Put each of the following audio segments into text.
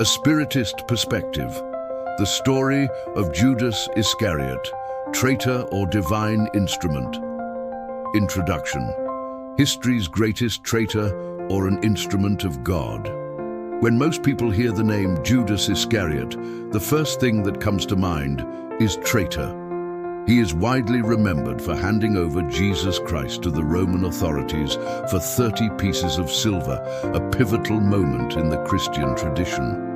A Spiritist Perspective, the story of Judas Iscariot, traitor or divine instrument. Introduction. History's greatest traitor or an instrument of God. When most people hear the name Judas Iscariot, the first thing that comes to mind is traitor. He is widely remembered for handing over Jesus Christ to the Roman authorities for 30 pieces of silver, a pivotal moment in the Christian tradition.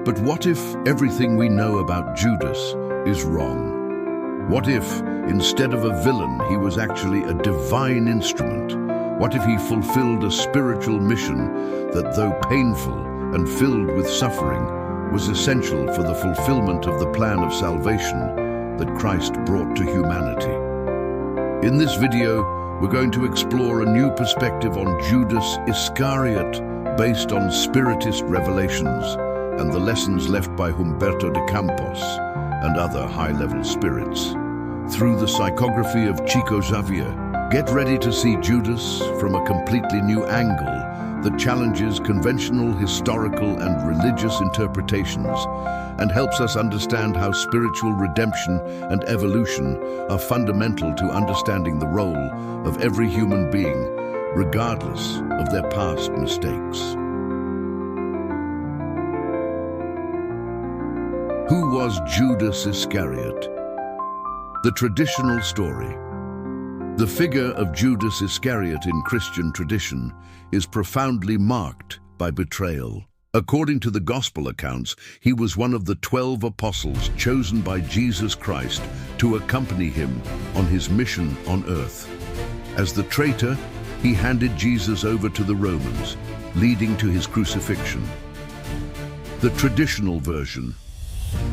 But what if everything we know about Judas is wrong? What if, instead of a villain, he was actually a divine instrument? What if he fulfilled a spiritual mission that, though painful and filled with suffering, was essential for the fulfillment of the plan of salvation that Christ brought to humanity? In this video, we're going to explore a new perspective on Judas Iscariot based on Spiritist revelations and the lessons left by Humberto de Campos and other high-level spirits. Through the psychography of Chico Xavier, get ready to see Judas from a completely new angle that challenges conventional historical and religious interpretations and helps us understand how spiritual redemption and evolution are fundamental to understanding the role of every human being, regardless of their past mistakes. Who was Judas Iscariot? The traditional story. The figure of Judas Iscariot in Christian tradition is profoundly marked by betrayal. According to the Gospel accounts, he was one of the 12 apostles chosen by Jesus Christ to accompany him on his mission on earth. As the traitor, he handed Jesus over to the Romans, leading to his crucifixion. The traditional version.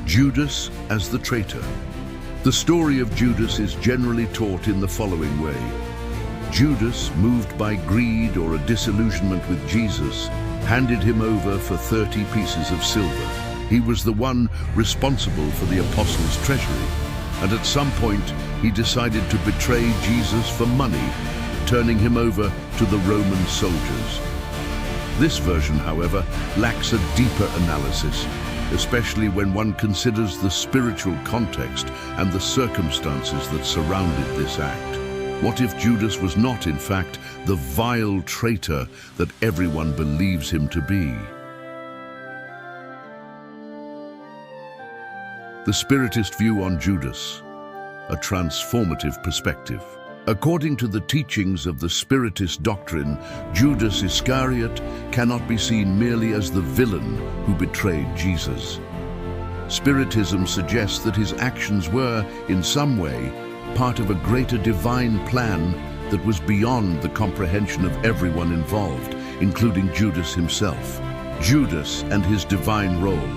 Judas as the traitor. The story of Judas is generally taught in the following way. Judas, moved by greed or a disillusionment with Jesus, handed him over for 30 pieces of silver. He was the one responsible for the apostles' treasury, and at some point he decided to betray Jesus for money, turning him over to the Roman soldiers. This version, however, lacks a deeper analysis, especially when one considers the spiritual context and the circumstances that surrounded this act. What if Judas was not, in fact, the vile traitor that everyone believes him to be? The Spiritist view on Judas, a transformative perspective. According to the teachings of the Spiritist doctrine, Judas Iscariot cannot be seen merely as the villain who betrayed Jesus. Spiritism suggests that his actions were, in some way, part of a greater divine plan that was beyond the comprehension of everyone involved, including Judas himself. Judas and his divine role,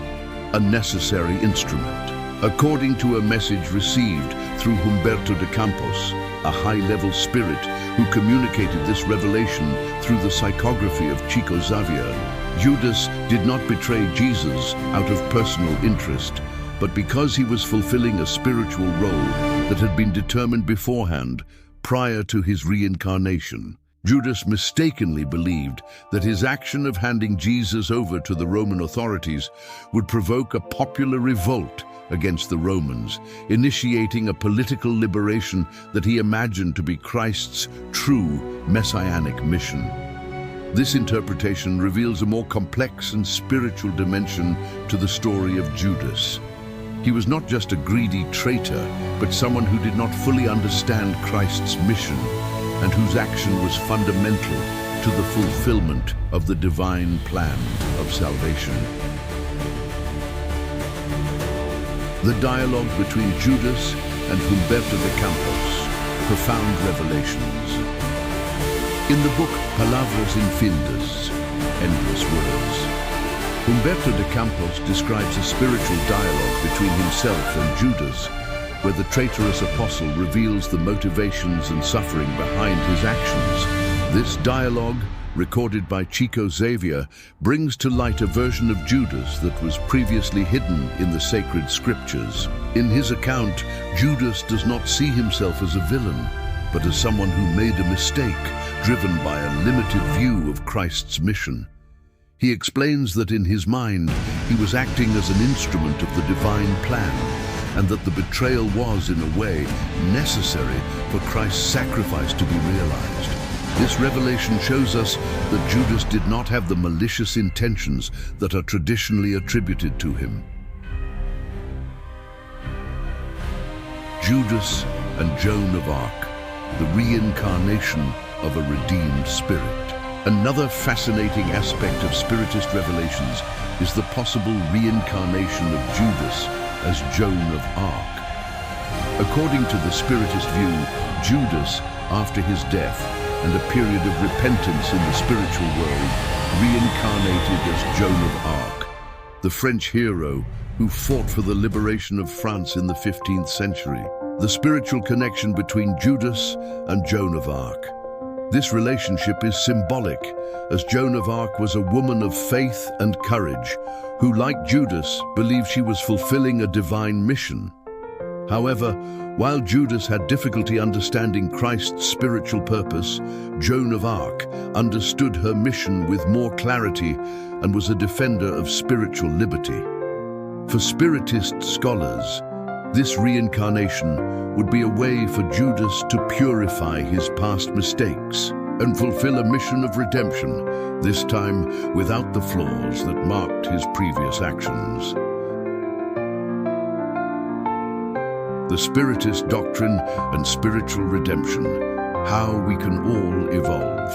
a necessary instrument. According to a message received through Humberto de Campos, a high-level spirit who communicated this revelation through the psychography of Chico Xavier, Judas did not betray Jesus out of personal interest, but because he was fulfilling a spiritual role that had been determined beforehand, prior to his reincarnation. Judas mistakenly believed that his action of handing Jesus over to the Roman authorities would provoke a popular revolt against the Romans, initiating a political liberation that he imagined to be Christ's true messianic mission. This interpretation reveals a more complex and spiritual dimension to the story of Judas. He was not just a greedy traitor, but someone who did not fully understand Christ's mission and whose action was fundamental to the fulfillment of the divine plan of salvation. The dialogue between Judas and Humberto de Campos, profound revelations. In the book Palabras Infinitas, Endless Words, Humberto de Campos describes a spiritual dialogue between himself and Judas, where the traitorous apostle reveals the motivations and suffering behind his actions. This dialogue, recorded by Chico Xavier, brings to light a version of Judas that was previously hidden in the sacred scriptures. In his account, Judas does not see himself as a villain, but as someone who made a mistake, driven by a limited view of Christ's mission. He explains that in his mind, he was acting as an instrument of the divine plan, and that the betrayal was, in a way, necessary for Christ's sacrifice to be realized. This revelation shows us that Judas did not have the malicious intentions that are traditionally attributed to him. Judas and Joan of Arc, the reincarnation of a redeemed spirit. Another fascinating aspect of Spiritist revelations is the possible reincarnation of Judas as Joan of Arc. According to the Spiritist view, Judas, after his death and a period of repentance in the spiritual world, reincarnated as Joan of Arc, the French hero who fought for the liberation of France in the 15th century. The spiritual connection between Judas and Joan of Arc. This relationship is symbolic, as Joan of Arc was a woman of faith and courage, who, like Judas, believed she was fulfilling a divine mission. However, while Judas had difficulty understanding Christ's spiritual purpose, Joan of Arc understood her mission with more clarity and was a defender of spiritual liberty. For Spiritist scholars, this reincarnation would be a way for Judas to purify his past mistakes and fulfill a mission of redemption, this time without the flaws that marked his previous actions. The Spiritist doctrine and spiritual redemption, how we can all evolve.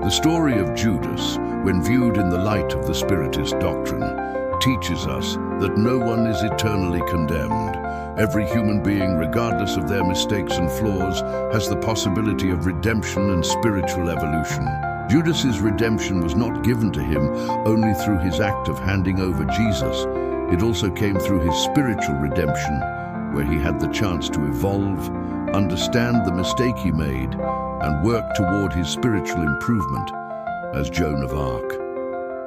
The story of Judas, when viewed in the light of the Spiritist doctrine, teaches us that no one is eternally condemned. Every human being, regardless of their mistakes and flaws, has the possibility of redemption and spiritual evolution. Judas's redemption was not given to him only through his act of handing over Jesus. It also came through his spiritual redemption, where he had the chance to evolve, understand the mistake he made, and work toward his spiritual improvement as Joan of Arc.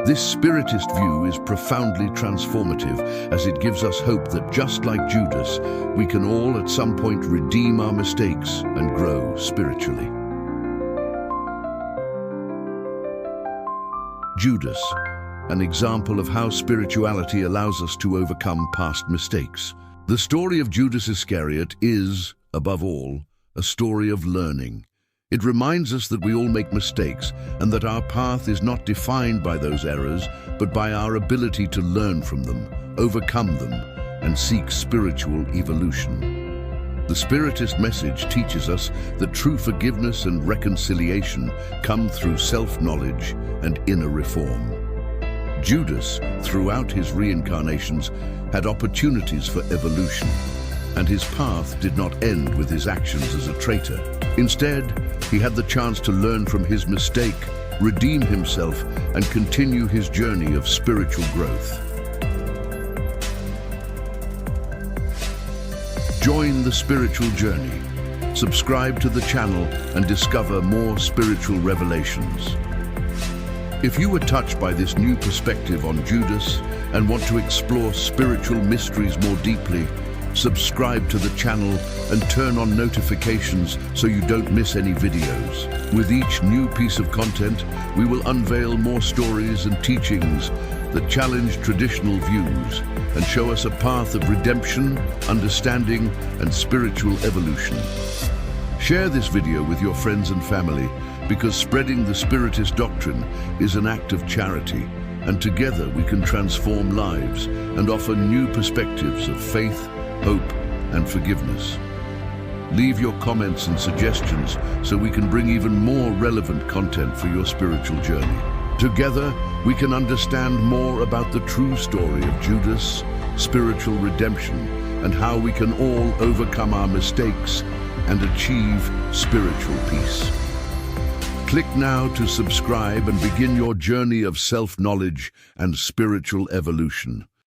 This Spiritist view is profoundly transformative, as it gives us hope that just like Judas, we can all at some point redeem our mistakes and grow spiritually. Judas, an example of how spirituality allows us to overcome past mistakes. The story of Judas Iscariot is, above all, a story of learning. It reminds us that we all make mistakes and that our path is not defined by those errors, but by our ability to learn from them, overcome them, and seek spiritual evolution. The Spiritist message teaches us that true forgiveness and reconciliation come through self-knowledge and inner reform. Judas, throughout his reincarnations, had opportunities for evolution, and his path did not end with his actions as a traitor. Instead, he had the chance to learn from his mistake, redeem himself, and continue his journey of spiritual growth. Join the spiritual journey. Subscribe to the channel and discover more spiritual revelations. If you were touched by this new perspective on Judas and want to explore spiritual mysteries more deeply, subscribe to the channel and turn on notifications so you don't miss any videos. With each new piece of content, we will unveil more stories and teachings that challenge traditional views and show us a path of redemption, understanding, and spiritual evolution. Share this video with your friends and family, because spreading the Spiritist doctrine is an act of charity, and together we can transform lives and offer new perspectives of faith, hope, and forgiveness. Leave your comments and suggestions so we can bring even more relevant content for your spiritual journey. Together, we can understand more about the true story of Judas, spiritual redemption, and how we can all overcome our mistakes and achieve spiritual peace. Click now to subscribe and begin your journey of self-knowledge and spiritual evolution.